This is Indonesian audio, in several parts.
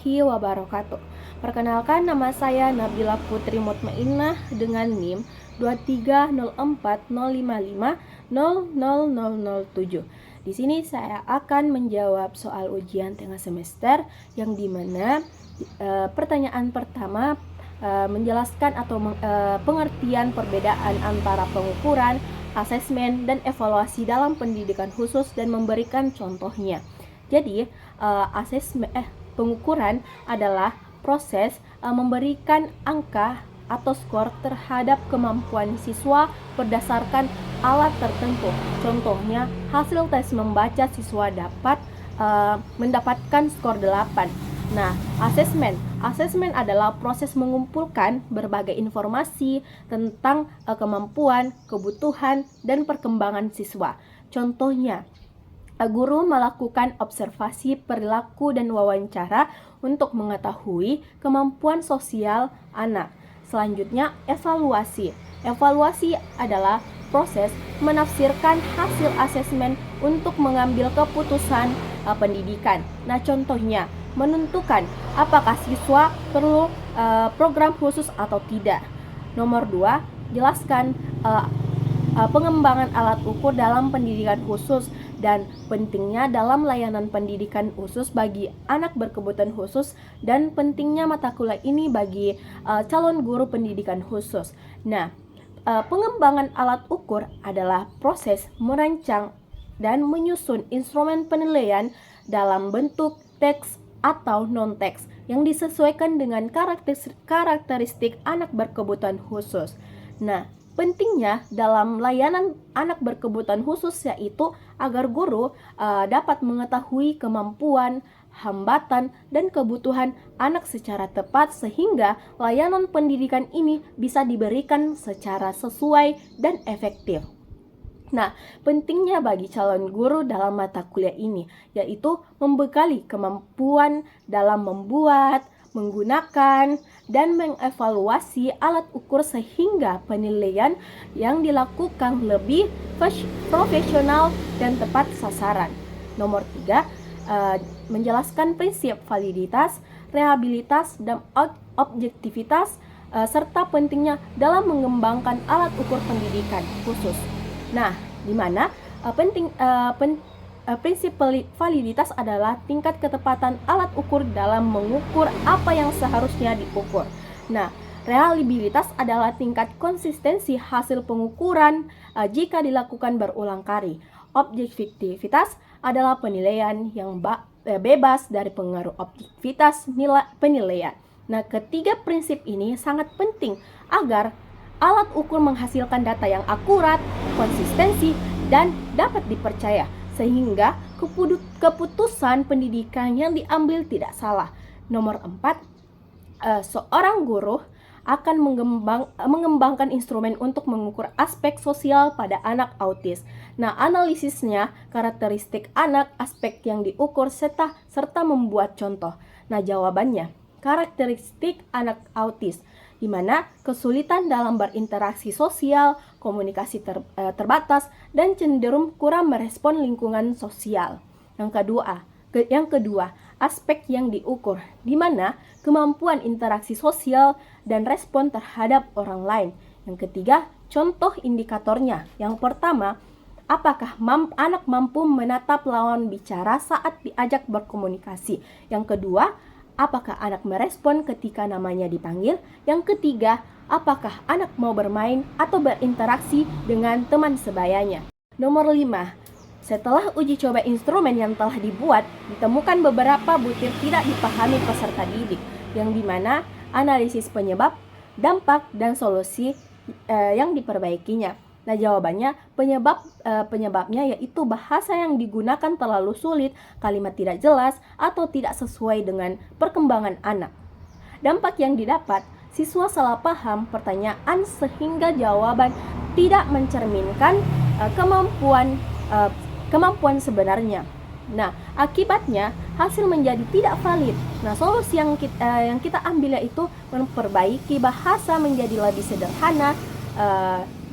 warahmatullahi wabarakatuh. Perkenalkan, nama saya Nabila Putri Mutmainnah dengan NIM 2304055000007. Di sini saya akan menjawab soal ujian tengah semester yang dimana pertanyaan pertama menjelaskan atau pengertian perbedaan antara pengukuran, asesmen, dan evaluasi dalam pendidikan khusus dan memberikan contohnya. Jadi, pengukuran adalah proses memberikan angka atau skor terhadap kemampuan siswa berdasarkan alat tertentu. Contohnya, hasil tes membaca siswa dapat mendapatkan skor 8. Nah, asesmen adalah proses mengumpulkan berbagai informasi tentang kemampuan, kebutuhan, dan perkembangan siswa. Contohnya, guru melakukan observasi perilaku dan wawancara untuk mengetahui kemampuan sosial anak. Selanjutnya, evaluasi. Evaluasi adalah proses menafsirkan hasil asesmen untuk mengambil keputusan pendidikan. Nah, contohnya, menentukan apakah siswa perlu program khusus atau tidak. Nomor 2, jelaskan pengembangan alat ukur dalam pendidikan khusus dan pentingnya dalam layanan pendidikan khusus bagi anak berkebutuhan khusus dan pentingnya mata kuliah ini bagi calon guru pendidikan khusus. Nah, pengembangan alat ukur adalah proses merancang dan menyusun instrumen penilaian dalam bentuk teks atau non-teks yang disesuaikan dengan karakteristik anak berkebutuhan khusus. Nah, pentingnya dalam layanan anak berkebutuhan khusus yaitu agar guru dapat mengetahui kemampuan, hambatan, dan kebutuhan anak secara tepat sehingga layanan pendidikan ini bisa diberikan secara sesuai dan efektif. Nah, pentingnya bagi calon guru dalam mata kuliah ini yaitu membekali kemampuan dalam membuat, menggunakan, dan mengevaluasi alat ukur sehingga penilaian yang dilakukan lebih profesional dan tepat sasaran. Nomor 3, menjelaskan prinsip validitas, reliabilitas, dan objektivitas serta pentingnya dalam mengembangkan alat ukur pendidikan khusus. Nah, di mana prinsip validitas adalah tingkat ketepatan alat ukur dalam mengukur apa yang seharusnya diukur. Nah, reliabilitas adalah tingkat konsistensi hasil pengukuran jika dilakukan berulang kali. Objektivitas adalah penilaian yang bebas dari pengaruh objektivitas penilaian. Nah, ketiga prinsip ini sangat penting agar alat ukur menghasilkan data yang akurat, konsistensi, dan dapat dipercaya, sehingga keputusan pendidikan yang diambil tidak salah. Nomor 4, seorang guru akan mengembangkan instrumen untuk mengukur aspek sosial pada anak autis. Nah, analisisnya, karakteristik anak, aspek yang diukur, serta membuat contoh. Nah, jawabannya, karakteristik anak autis, di mana kesulitan dalam berinteraksi sosial, komunikasi terbatas, dan cenderung kurang merespon lingkungan sosial. Yang kedua, aspek yang diukur, di mana kemampuan interaksi sosial dan respon terhadap orang lain. Yang ketiga, contoh indikatornya. Yang pertama, apakah anak mampu menatap lawan bicara saat diajak berkomunikasi. Yang kedua, apakah anak merespon ketika namanya dipanggil? Yang ketiga, apakah anak mau bermain atau berinteraksi dengan teman sebayanya? Nomor 5, setelah uji coba instrumen yang telah dibuat, ditemukan beberapa butir tidak dipahami peserta didik, yang dimana analisis penyebab, dampak, dan solusi yang diperbaikinya. Nah, jawabannya penyebabnya yaitu bahasa yang digunakan terlalu sulit, kalimat tidak jelas, atau tidak sesuai dengan perkembangan anak. Dampak yang didapat, siswa salah paham pertanyaan sehingga jawaban tidak mencerminkan kemampuan sebenarnya. Nah, akibatnya hasil menjadi tidak valid. Nah, solusi yang kita ambil yaitu memperbaiki bahasa menjadi lebih sederhana,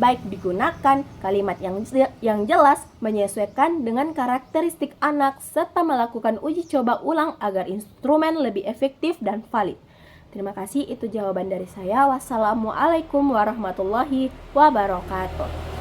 baik digunakan kalimat yang jelas, menyesuaikan dengan karakteristik anak, serta melakukan uji coba ulang agar instrumen lebih efektif dan valid. Terima kasih, itu jawaban dari saya. Wassalamualaikum warahmatullahi wabarakatuh.